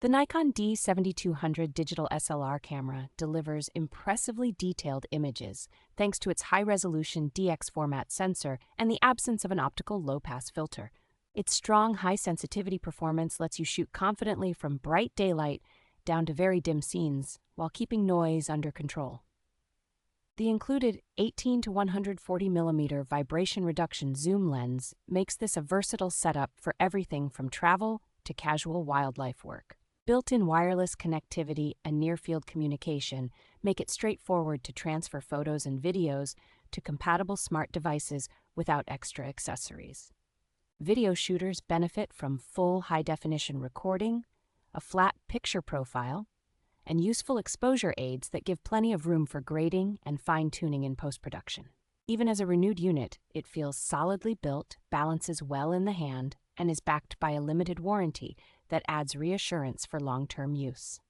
The Nikon D7200 digital SLR camera delivers impressively detailed images thanks to its high-resolution DX format sensor and the absence of an optical low-pass filter. Its strong high-sensitivity performance lets you shoot confidently from bright daylight down to very dim scenes while keeping noise under control. The included 18 to 140 mm vibration reduction zoom lens makes this a versatile setup for everything from travel to casual wildlife work. Built-in wireless connectivity and near-field communication make it straightforward to transfer photos and videos to compatible smart devices without extra accessories. Video shooters benefit from full high-definition recording, a flat picture profile, and useful exposure aids that give plenty of room for grading and fine-tuning in post-production. Even as a renewed unit, it feels solidly built, balances well in the hand, and is backed by a limited warranty that adds reassurance for long-term use.